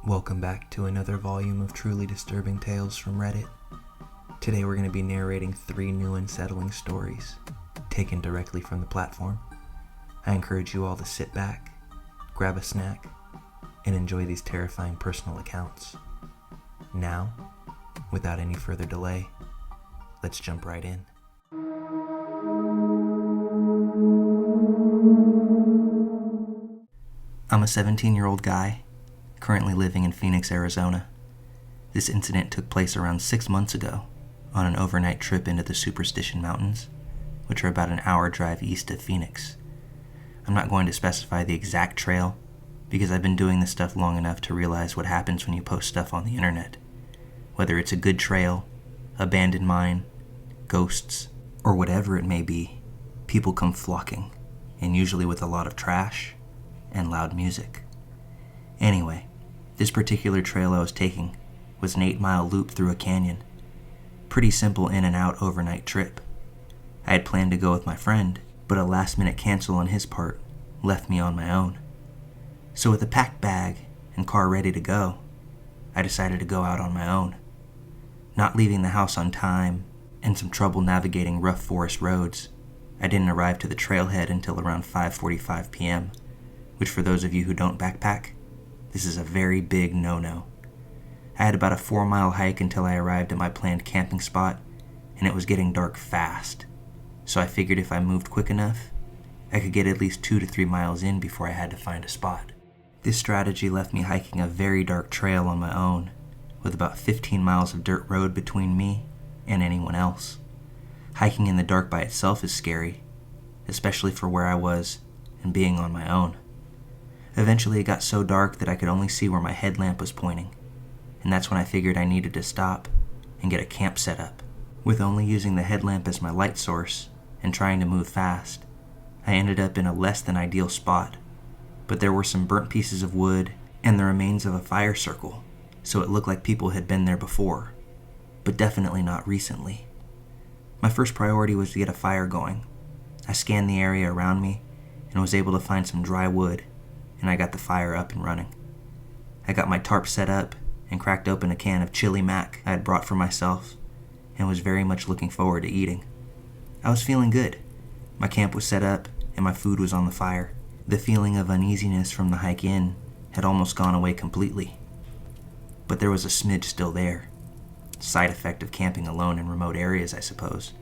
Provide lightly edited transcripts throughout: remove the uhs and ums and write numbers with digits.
Welcome back to another volume of truly disturbing tales from Reddit. Today we're going to be narrating 3 new unsettling stories, taken directly from the platform. I encourage you all to sit back, grab a snack, and enjoy these terrifying personal accounts. Now, without any further delay, let's jump right in. I'm a 17-year-old guy, currently living in Phoenix, Arizona. This incident took place around 6 months ago on an overnight trip into the Superstition Mountains, which are about an hour drive east of Phoenix. I'm not going to specify the exact trail because I've been doing this stuff long enough to realize what happens when you post stuff on the internet. Whether it's a good trail, abandoned mine, ghosts, or whatever it may be, people come flocking, and usually with a lot of trash and loud music. Anyway, this particular trail I was taking was an 8-mile loop through a canyon. Pretty simple in and out overnight trip. I had planned to go with my friend, but a last-minute cancel on his part left me on my own. So with a packed bag and car ready to go, I decided to go out on my own. Not leaving the house on time and some trouble navigating rough forest roads, I didn't arrive to the trailhead until around 5:45 p.m., which for those of you who don't backpack, this is a very big no-no. I had about a 4-mile hike until I arrived at my planned camping spot, and it was getting dark fast, so I figured if I moved quick enough, I could get at least 2 to 3 miles in before I had to find a spot. This strategy left me hiking a very dark trail on my own, with about 15 miles of dirt road between me and anyone else. Hiking in the dark by itself is scary, especially for where I was and being on my own. Eventually it got so dark that I could only see where my headlamp was pointing, and that's when I figured I needed to stop and get a camp set up. With only using the headlamp as my light source and trying to move fast, I ended up in a less than ideal spot, but there were some burnt pieces of wood and the remains of a fire circle, so it looked like people had been there before, but definitely not recently. My first priority was to get a fire going. I scanned the area around me and was able to find some dry wood, and I got the fire up and running. I got my tarp set up and cracked open a can of chili mac I had brought for myself and was very much looking forward to eating. I was feeling good. My camp was set up and my food was on the fire. The feeling of uneasiness from the hike in had almost gone away completely, but there was a smidge still there. Side effect of camping alone in remote areas, I suppose.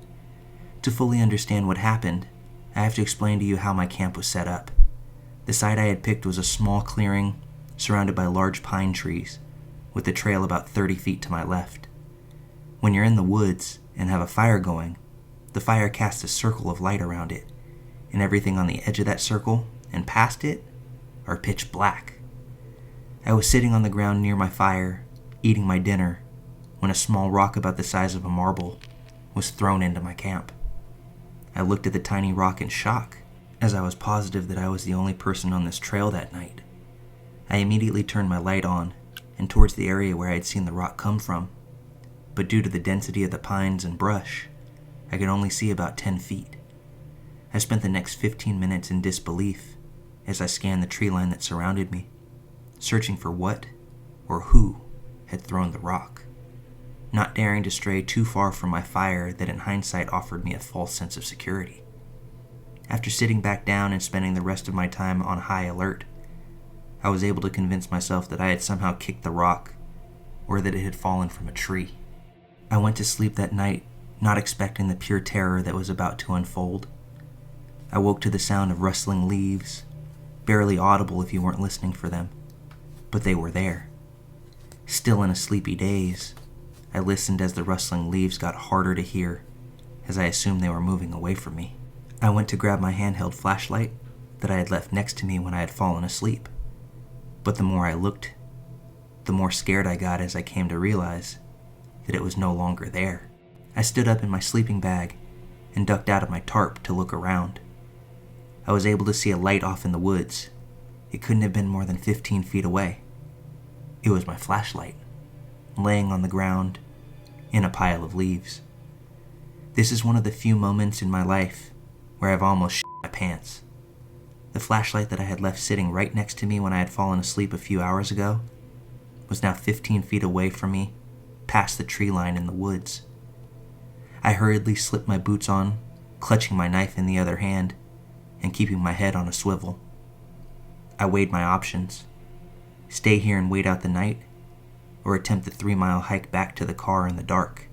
To fully understand what happened, I have to explain to you how my camp was set up. The site I had picked was a small clearing surrounded by large pine trees, with the trail about 30 feet to my left. When you're in the woods and have a fire going, the fire casts a circle of light around it, and everything on the edge of that circle and past it are pitch black. I was sitting on the ground near my fire, eating my dinner, when a small rock about the size of a marble was thrown into my camp. I looked at the tiny rock in shock, as I was positive that I was the only person on this trail that night. I immediately turned my light on and towards the area where I had seen the rock come from, but due to the density of the pines and brush, I could only see about 10 feet. I spent the next 15 minutes in disbelief as I scanned the tree line that surrounded me, searching for what or who had thrown the rock, not daring to stray too far from my fire that in hindsight offered me a false sense of security. After sitting back down and spending the rest of my time on high alert, I was able to convince myself that I had somehow kicked the rock or that it had fallen from a tree. I went to sleep that night not expecting the pure terror that was about to unfold. I woke to the sound of rustling leaves, barely audible if you weren't listening for them, but they were there. Still in a sleepy daze, I listened as the rustling leaves got harder to hear as I assumed they were moving away from me. I went to grab my handheld flashlight that I had left next to me when I had fallen asleep, but the more I looked, the more scared I got as I came to realize that it was no longer there. I stood up in my sleeping bag and ducked out of my tarp to look around. I was able to see a light off in the woods. It couldn't have been more than 15 feet away. It was my flashlight, laying on the ground in a pile of leaves. This is one of the few moments in my life where I've almost shit my pants. The flashlight that I had left sitting right next to me when I had fallen asleep a few hours ago was now 15 feet away from me, past the tree line in the woods. I hurriedly slipped my boots on, clutching my knife in the other hand and keeping my head on a swivel. I weighed my options: stay here and wait out the night, or attempt the 3-mile hike back to the car in the dark.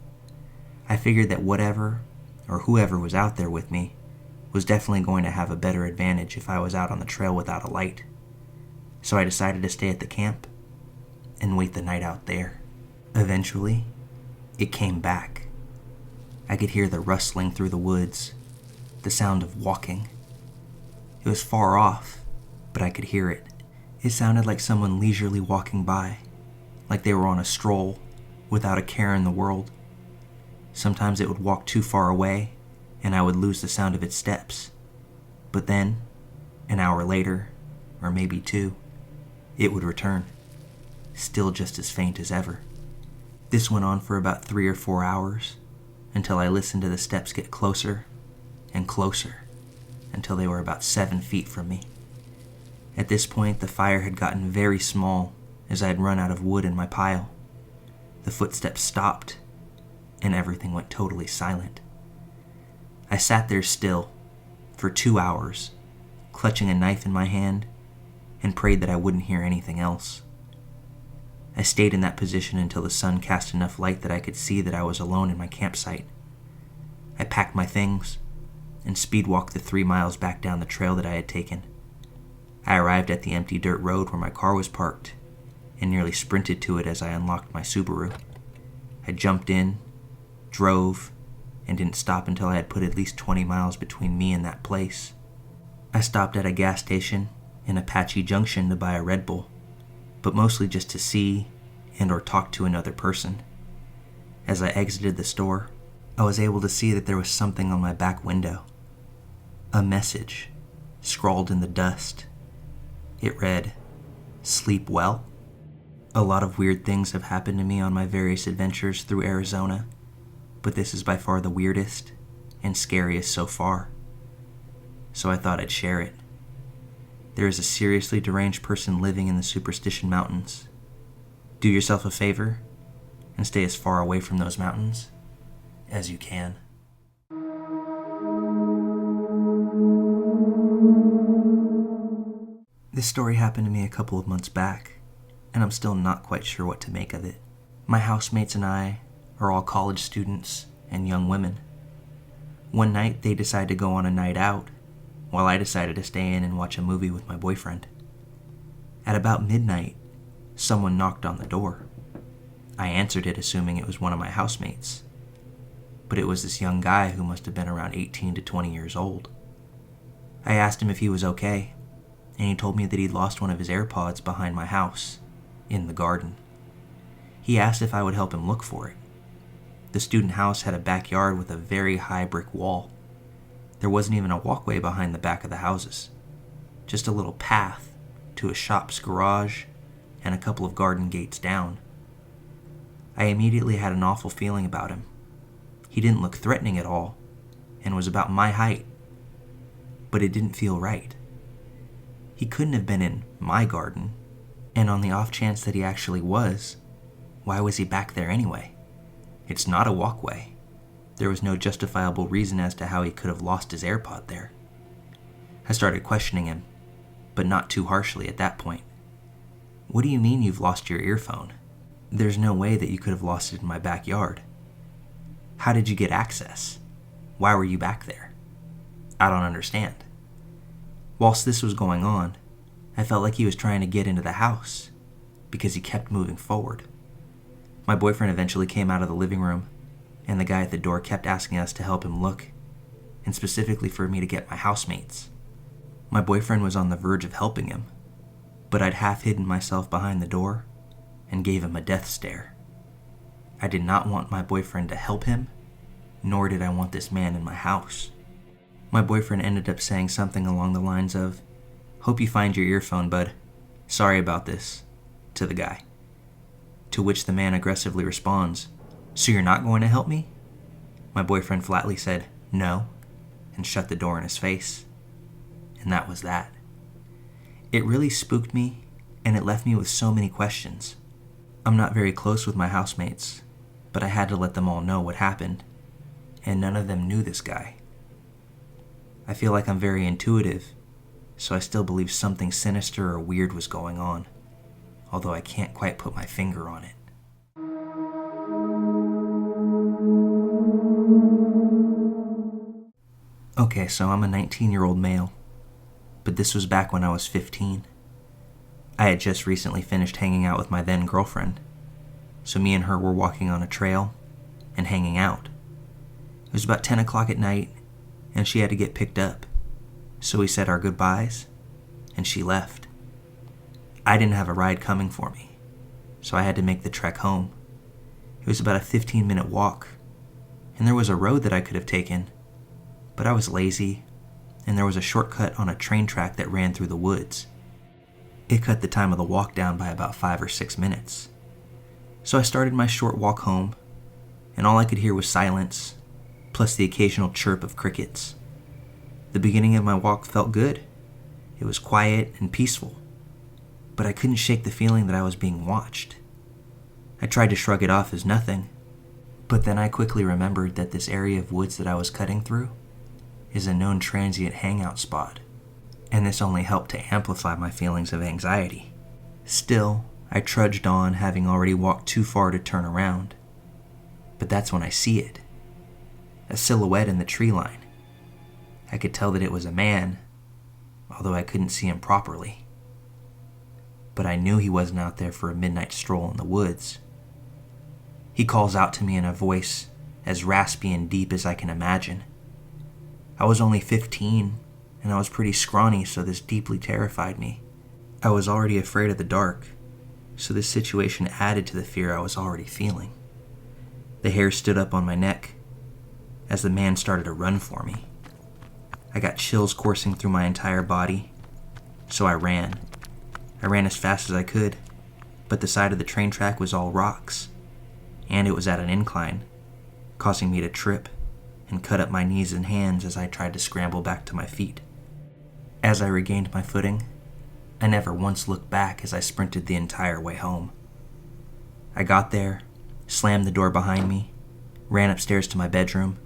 I figured that whatever or whoever was out there with me was definitely going to have a better advantage if I was out on the trail without a light. So I decided to stay at the camp and wait the night out there. Eventually, it came back. I could hear the rustling through the woods, the sound of walking. It was far off, but I could hear it. It sounded like someone leisurely walking by, like they were on a stroll, without a care in the world. Sometimes it would walk too far away, and I would lose the sound of its steps. But then, an hour later, or maybe 2, it would return, still just as faint as ever. This went on for about 3 or 4 hours, until I listened to the steps get closer and closer, until they were about 7 feet from me. At this point, the fire had gotten very small, as I had run out of wood in my pile. The footsteps stopped, and everything went totally silent. I sat there still for 2 hours, clutching a knife in my hand, and prayed that I wouldn't hear anything else. I stayed in that position until the sun cast enough light that I could see that I was alone in my campsite. I packed my things and speed-walked the 3 miles back down the trail that I had taken. I arrived at the empty dirt road where my car was parked and nearly sprinted to it as I unlocked my Subaru. I jumped in, drove, and didn't stop until I had put at least 20 miles between me and that place. I stopped at a gas station in Apache Junction to buy a Red Bull, but mostly just to see and or talk to another person. As I exited the store, I was able to see that there was something on my back window. A message, scrawled in the dust. It read, "Sleep well?" A lot of weird things have happened to me on my various adventures through Arizona, but this is by far the weirdest and scariest so far. So I thought I'd share it. There is a seriously deranged person living in the Superstition Mountains. Do yourself a favor and stay as far away from those mountains as you can. This story happened to me a couple of months back, and I'm still not quite sure what to make of it. My housemates and I are all college students and young women. One night they decided to go on a night out, while I decided to stay in and watch a movie with my boyfriend. At about midnight, someone knocked on the door. I answered it assuming it was one of my housemates, but it was this young guy who must have been around 18 to 20 years old. I asked him if he was okay, and he told me that he'd lost one of his AirPods behind my house, in the garden. He asked if I would help him look for it. The student house had a backyard with a very high brick wall. There wasn't even a walkway behind the back of the houses, just a little path to a shop's garage and a couple of garden gates down. I immediately had an awful feeling about him. He didn't look threatening at all and was about my height, but it didn't feel right. He couldn't have been in my garden, and on the off chance that he actually was, why was he back there anyway? It's not a walkway. There was no justifiable reason as to how he could have lost his AirPod there. I started questioning him, but not too harshly at that point. What do you mean you've lost your earphone? There's no way that you could have lost it in my backyard. How did you get access? Why were you back there? I don't understand. Whilst this was going on, I felt like he was trying to get into the house because he kept moving forward. My boyfriend eventually came out of the living room, and the guy at the door kept asking us to help him look, and specifically for me to get my housemates. My boyfriend was on the verge of helping him, but I'd half hidden myself behind the door and gave him a death stare. I did not want my boyfriend to help him, nor did I want this man in my house. My boyfriend ended up saying something along the lines of, "Hope you find your earphone, bud. Sorry about this," to the guy. To which the man aggressively responds, "So you're not going to help me?" My boyfriend flatly said, "No," and shut the door in his face. And that was that. It really spooked me, and it left me with so many questions. I'm not very close with my housemates, but I had to let them all know what happened, and none of them knew this guy. I feel like I'm very intuitive, so I still believe something sinister or weird was going on, although I can't quite put my finger on it. Okay, so I'm a 19-year-old male, but this was back when I was 15. I had just recently finished hanging out with my then girlfriend, so me and her were walking on a trail and hanging out. It was about 10 o'clock at night, and she had to get picked up, so we said our goodbyes, and she left. I didn't have a ride coming for me, so I had to make the trek home. It was about a 15-minute walk, and there was a road that I could have taken, but I was lazy, and there was a shortcut on a train track that ran through the woods. It cut the time of the walk down by about 5 or 6 minutes. So I started my short walk home, and all I could hear was silence, plus the occasional chirp of crickets. The beginning of my walk felt good. It was quiet and peaceful, but I couldn't shake the feeling that I was being watched. I tried to shrug it off as nothing, but then I quickly remembered that this area of woods that I was cutting through is a known transient hangout spot, and this only helped to amplify my feelings of anxiety. Still, I trudged on, having already walked too far to turn around. But that's when I see it. A silhouette in the tree line. I could tell that it was a man, although I couldn't see him properly. But I knew he wasn't out there for a midnight stroll in the woods. He calls out to me in a voice as raspy and deep as I can imagine. I was only 15, and I was pretty scrawny, so this deeply terrified me. I was already afraid of the dark, so this situation added to the fear I was already feeling. The hair stood up on my neck as the man started to run for me. I got chills coursing through my entire body, so I ran. I ran as fast as I could, but the side of the train track was all rocks, and it was at an incline, causing me to trip and cut up my knees and hands as I tried to scramble back to my feet. As I regained my footing, I never once looked back as I sprinted the entire way home. I got there, slammed the door behind me, ran upstairs to my bedroom,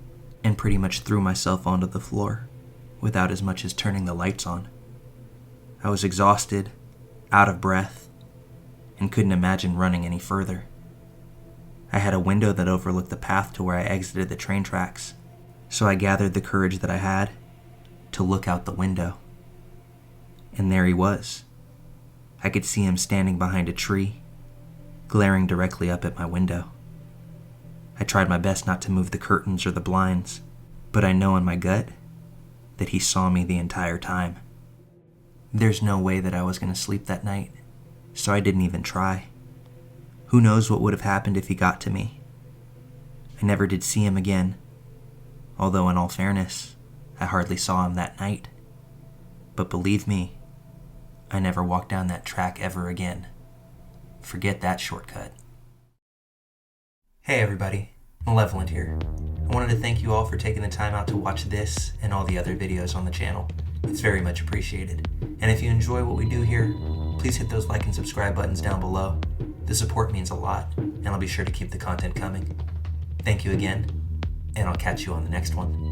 and pretty much threw myself onto the floor without as much as turning the lights on. I was exhausted, out of breath, and couldn't imagine running any further. I had a window that overlooked the path to where I exited the train tracks, so I gathered the courage that I had to look out the window. And there he was. I could see him standing behind a tree, glaring directly up at my window. I tried my best not to move the curtains or the blinds, but I know in my gut that he saw me the entire time. There's no way that I was going to sleep that night, so I didn't even try. Who knows what would have happened if he got to me? I never did see him again, although in all fairness, I hardly saw him that night. But believe me, I never walked down that track ever again. Forget that shortcut. Hey everybody, Malevolent here. I wanted to thank you all for taking the time out to watch this and all the other videos on the channel. It's very much appreciated. And if you enjoy what we do here, please hit those like and subscribe buttons down below. The support means a lot, and I'll be sure to keep the content coming. Thank you again, and I'll catch you on the next one.